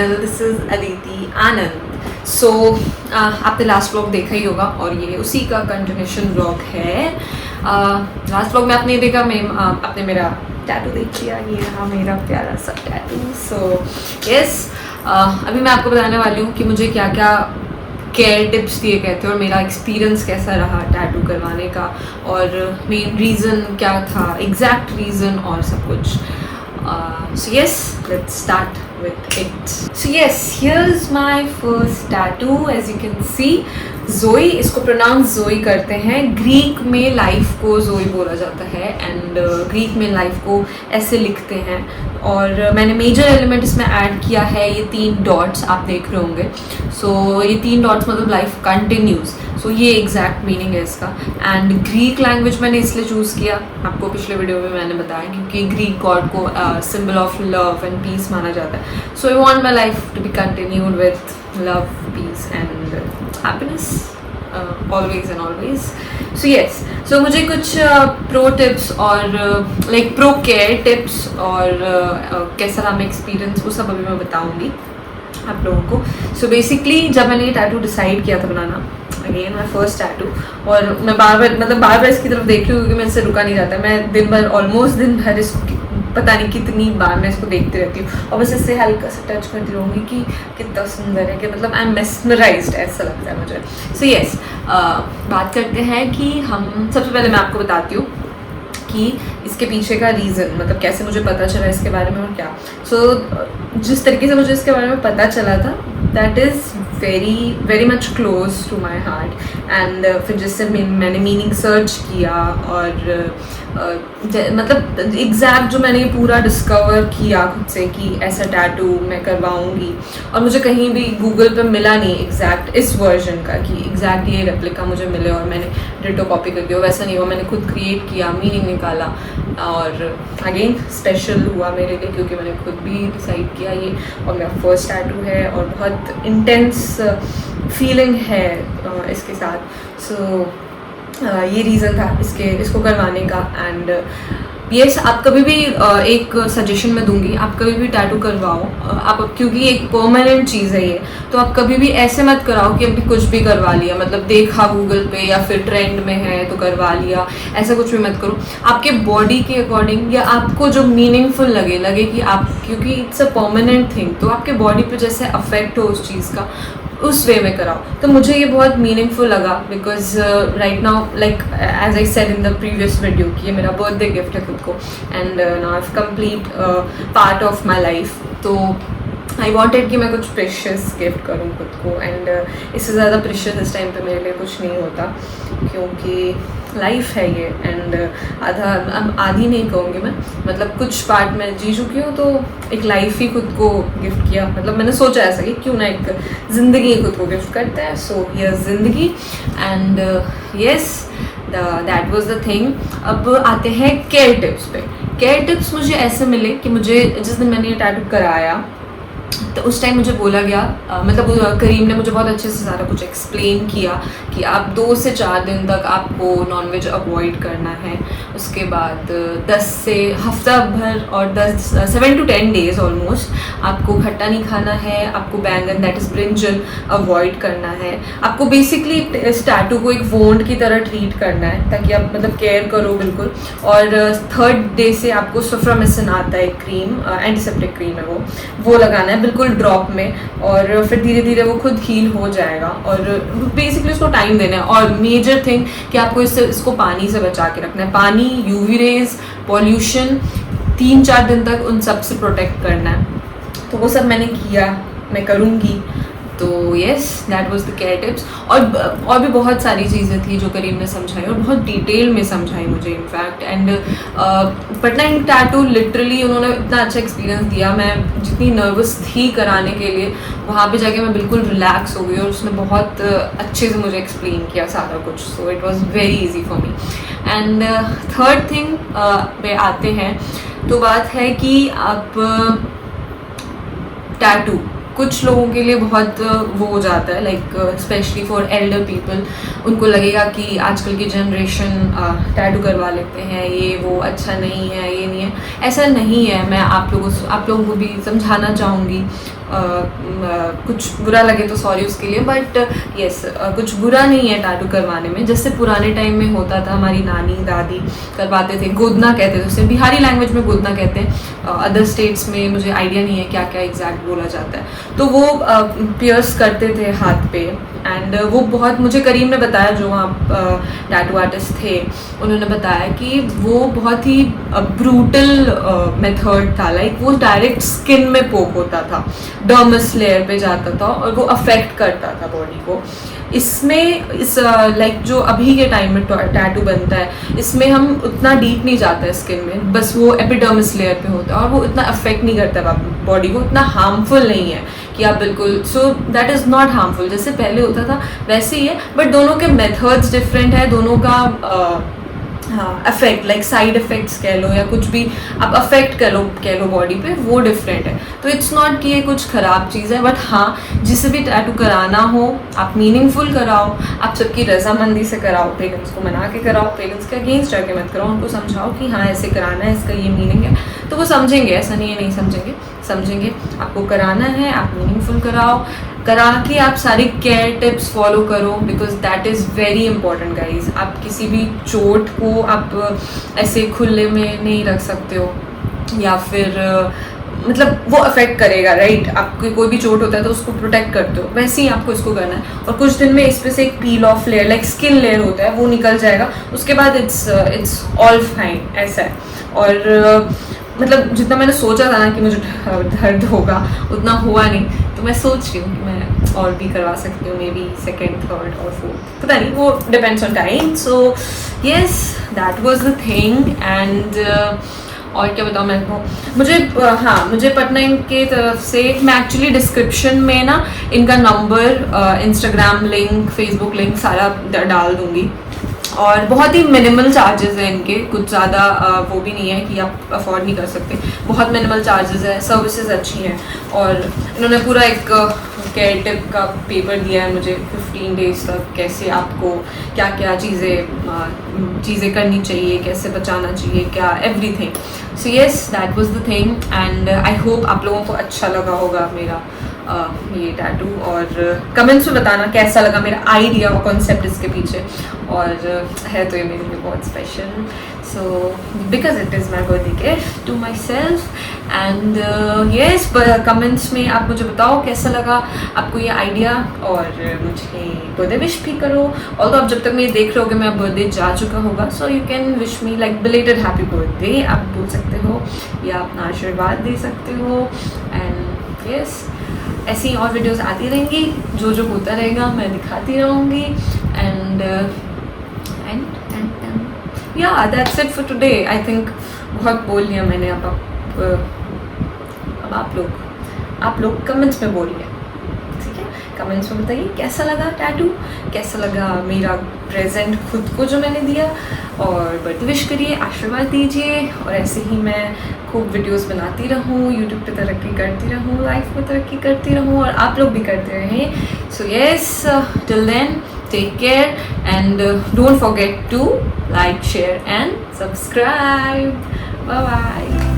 Channel. This is Aditi आनंद। सो आपने last vlog देखा ही होगा और ये उसी का कंटिन्यूशन व्लॉग है। लास्ट व्लॉग में आपने देखा, मैं आपने मेरा टैटू देख लिया, ये रहा मेरा प्यारा सा टैटू। सो यस, अभी मैं आपको बताने वाली हूँ कि मुझे क्या क्या केयर टिप्स दिए गए थे और मेरा एक्सपीरियंस कैसा रहा टैटू करवाने का, और मेन रीज़न क्या था, एग्जैक्ट रीज़न और सब कुछ। So yes, let's start with it. So yes, here's my first tattoo. As you can see, जोई, इसको प्रोनाउंस जोई करते हैं। ग्रीक में लाइफ को जोई बोला जाता है एंड ग्रीक में लाइफ को ऐसे लिखते हैं। और मैंने मेजर एलिमेंट इसमें ऐड किया है ये 3 डॉट्स आप देख रहे होंगे। सो ये 3 डॉट्स मतलब लाइफ कंटिन्यूज। सो ये एग्जैक्ट मीनिंग है इसका। एंड ग्रीक लैंग्वेज मैंने इसलिए चूज़ किया, आपको पिछले वीडियो में मैंने बताया, क्योंकि ग्रीक गॉड को symbol of love and peace माना जाता है। So I want my life to be continued with love, peace and happiness, always and always. So yes, so मुझे कुछ प्रो टिप्स और लाइक प्रो केयर टिप्स और कैसा रहा मेरा एक्सपीरियंस, वो सब अभी मैं बताऊंगी आप लोगों को। सो बेसिकली जब मैंने ये टैटू डिसाइड किया था बनाना, अगेन माई फर्स्ट टैटू, और मैं बार बार इसकी तरफ देख रही हूँ क्योंकि मैं इससे रुका नहीं जाता। मैं दिन भर, ऑलमोस्ट दिन भर इसको पता नहीं कितनी बार मैं इसको देखती रहती हूँ और बस इससे हल्का सा टच करती रहूँगी कि कितना सुंदर है, कि मतलब आई एम मेस्मराइज्ड, ऐसा लगता है मुझे। सो यस, बात करते हैं कि हम सबसे पहले मैं आपको बताती हूँ कि इसके पीछे का रीज़न, मतलब कैसे मुझे पता चला इसके बारे में और क्या। सो जिस तरीके से मुझे इसके बारे में पता चला था, that is very much close to my heart. And फिर जिससे मैंने मीनिंग सर्च किया और मतलब एग्जैक्ट जो मैंने पूरा डिस्कवर किया खुद से कि ऐसा टैटू मैं करवाऊंगी, और मुझे कहीं भी गूगल पे मिला नहीं एग्जैक्ट इस वर्जन का कि एग्जैक्ट ये रेप्लिका मुझे मिले और मैंने डिटो कॉपी कर दिया, वैसा नहीं हुआ। मैंने खुद क्रिएट किया, मीनिंग निकाला, और अगेन स्पेशल हुआ मेरे लिए क्योंकि मैंने खुद भी डिसाइड किया ये, और मेरा फर्स्ट टैटू है और बहुत इंटेंस फीलिंग है इसके साथ। सो ये रीज़न था इसको करवाने का। एंड यस, आप कभी भी एक सजेशन मैं दूंगी, आप कभी भी टैटू करवाओ आप, क्योंकि एक परमानेंट चीज़ है ये, तो आप कभी भी ऐसे मत कराओ कि अभी कुछ भी करवा लिया, मतलब देखा गूगल पे या फिर ट्रेंड में है तो करवा लिया, ऐसा कुछ भी मत करो। आपके बॉडी के अकॉर्डिंग या आपको जो मीनिंगफुल लगे कि आप, क्योंकि इट्स अ परमानेंट थिंग, तो आपके बॉडी पे जैसे अफेक्ट हो उस चीज़ का, उस वे में कराओ। तो मुझे ये बहुत मीनिंगफुल लगा because right now, like as I said in the previous video, कि ये मेरा बर्थडे गिफ्ट है खुद को, and now I have complete part of my life. तो आई वॉन्टेड कि मैं कुछ प्रेशियस गिफ्ट करूँ खुद को, एंड इससे ज़्यादा प्रेशियस इस टाइम पे मेरे लिए कुछ नहीं होता, क्योंकि लाइफ है ये। एंड आधी नहीं कहूँगी मैं, मतलब कुछ पार्ट में जी चुकी हूँ, तो एक लाइफ ही खुद को गिफ्ट किया। मतलब मैंने सोचा ऐसा कि क्यों ना एक ज़िंदगी खुद को गिफ्ट करते हैं। सो ये ज़िंदगी, and yes, that was the thing. अब आते हैं केयर टिप्स पे। केयर टिप्स मुझे ऐसे मिले कि मुझे जिस दिन मैंने ये टैटू कराया तो उस टाइम मुझे बोला गया, मतलब करीम ने मुझे बहुत अच्छे से सारा कुछ एक्सप्लेन किया कि आप 2 से 4 दिन तक आपको नॉनवेज अवॉइड करना है। उसके बाद 10 से हफ्ता भर और 7 to 10 डेज ऑलमोस्ट आपको खट्टा नहीं खाना है, आपको बैंगन दैट इज़ ब्रिंजल अवॉइड करना है। आपको बेसिकली इस टैटू को एक वोंड की तरह ट्रीट करना है ताकि आप मतलब केयर करो बिल्कुल। और 3rd डे से आपको सफ्रामिसिन आता है, क्रीम, एंटीसेप्टिक क्रीम है वो लगाना है बिल्कुल ड्रॉप में, और फिर धीरे धीरे वो खुद हील हो जाएगा। और बेसिकली उसको टाइम देना है। और मेजर थिंग कि आपको इसको पानी से बचा के रखना है, पानी, यूवी रेज, पॉल्यूशन, 3-4 दिन तक उन सब से प्रोटेक्ट करना है। तो वो सब मैंने किया, मैं करूँगी। तो yes, that was the care tips. और भी बहुत सारी चीज़ें थी जो करीम ने समझाई और बहुत डिटेल में समझाई मुझे in fact. And Patna ink tattoo literally उन्होंने इतना अच्छा एक्सपीरियंस दिया। मैं जितनी नर्वस थी कराने के लिए, वहाँ पे जाके मैं बिल्कुल रिलैक्स हो गई और उसने बहुत अच्छे से मुझे एक्सप्लेन किया सारा कुछ। So it was very easy for me. And 3rd thing पे आते हैं, तो बात है कि आप टैटू कुछ लोगों के लिए बहुत वो हो जाता है, like specially for Elder people, उनको लगेगा कि आजकल की जनरेशन टैटू करवा लेते हैं, ये वो अच्छा नहीं है, ये नहीं है। ऐसा नहीं है। मैं आप लोगों को भी समझाना चाहूँगी कुछ बुरा लगे तो सॉरी उसके लिए, बट यस कुछ बुरा नहीं है टैटू करवाने में। जैसे पुराने टाइम में होता था, हमारी नानी दादी करवाते थे, गोदना कहते थे उसे, बिहारी लैंग्वेज में गोदना कहते हैं, अदर स्टेट्स में मुझे आइडिया नहीं है क्या क्या एग्जैक्ट बोला जाता है। तो वो पियर्स करते थे हाथ पे, एंड वो बहुत, मुझे करीम ने बताया जो वहाँ टैटू आर्टिस्ट थे, उन्होंने बताया कि वो बहुत ही ब्रूटल मेथड था। लाइक वो डायरेक्ट स्किन में पोक होता था, डर्मस लेयर पे जाता था और वो अफेक्ट करता था बॉडी को। इसमें इस लाइक जो अभी के टाइम में टैटू बनता है, इसमें हम उतना डीप नहीं जाता है स्किन में, बस वो एपिडर्मिस लेयर पे होता है और वो इतना अफेक्ट नहीं करता है बॉडी को, इतना हार्मफुल नहीं है कि आप बिल्कुल, so that is not harmful जैसे पहले होता था वैसे ही है, बट दोनों के मेथड्स डिफरेंट है, दोनों का हाँ अफेक्ट, लाइक साइड इफेक्ट्स कह लो या कुछ भी आप अफेक्ट कह लो बॉडी पे, वो डिफरेंट है। तो इट्स नॉट कि ये कुछ ख़राब चीज़ है, बट हाँ जिसे भी टैटू कराना हो आप मीनिंगफुल कराओ, आप सबकी रजामंदी से कराओ, पेरेंट्स को मना के कराओ, पेरेंट्स के अगेंस्ट जाके मत कराओ, उनको समझाओ कि हाँ ऐसे कराना है, इसका ये मीनिंग है, तो वो समझेंगे, ऐसा नहीं है नहीं समझेंगे। आपको कराना है आप मीनिंगफुल कराओ, करा के आप सारी केयर टिप्स फॉलो करो, because that is very important guys. आप किसी भी चोट को आप ऐसे खुले में नहीं रख सकते हो, या फिर मतलब वो अफेक्ट करेगा, राइट? आपको कोई भी चोट होता है तो उसको प्रोटेक्ट करते हो, वैसे ही आपको इसको करना है। और कुछ दिन में इस पे से एक पील of layer, like skin layer होता है, वो निकल जाएगा, उसके बाद इट्स ऑल फाइन, ऐसा है। और मतलब जितना मैंने सोचा था ना कि मुझे दर्द होगा, उतना हुआ नहीं, तो मैं सोच रही हूँ कि मैं और भी करवा सकती हूँ, मे बी सेकेंड, थर्ड और फोर्थ, पता नहीं, वो depends on time. So yes that was the thing. And और क्या बताऊँ मैं को, मुझे पटना इनके तरफ से, मैं एक्चुअली डिस्क्रिप्शन में ना इनका number, Instagram link, Facebook link सारा डाल दूँगी। और बहुत ही मिनिमल चार्जेस हैं इनके, कुछ ज़्यादा वो भी नहीं है कि आप अफोर्ड नहीं कर सकते, बहुत मिनिमल चार्जेस है, सर्विसेज अच्छी हैं। और इन्होंने पूरा एक केयर टिप का पेपर दिया है मुझे 15 डेज तक, कैसे आपको क्या क्या चीज़ें करनी चाहिए, कैसे बचाना चाहिए, क्या everything. So yes that was the thing, and I hope आप लोगों को अच्छा लगा होगा मेरा ये टैटू, और कमेंट्स में बताना कैसा लगा मेरा आइडिया और कॉन्सेप्ट इसके पीछे। और है तो ये मेरे लिए बहुत special, so because it is my birthday gift to my self. And yes comments में आप मुझे बताओ कैसा लगा आपको ये आइडिया, और मुझे बर्थडे विश भी करो। और तो आप जब तक मैं देख रहे होगे मेरा बर्थडे जा चुका होगा, so you can wish me like belated happy birthday आप बोल सकते हो, या अपना आशीर्वाद दे सकते हो। एंड येस ऐसी और वीडियोस आती रहेंगी, जो होता रहेगा मैं दिखाती रहूँगी। एंड या that's it for today. I think बहुत बोल लिया मैंने। अब आप लोग कमेंट्स में बोलिए, ठीक है? कमेंट्स में बताइए कैसा लगा टैटू, कैसा लगा मेरा प्रेजेंट खुद को जो मैंने दिया, और बर्थडे विश करिए, आशीर्वाद दीजिए, और ऐसे ही मैं खूब वीडियोस बनाती रहूँ, यूट्यूब पे तरक्की करती रहूँ, लाइफ में तरक्की करती रहूँ, और आप लोग भी करते रहें। So yes till then take care, and don't forget to like, share and subscribe. Bye bye.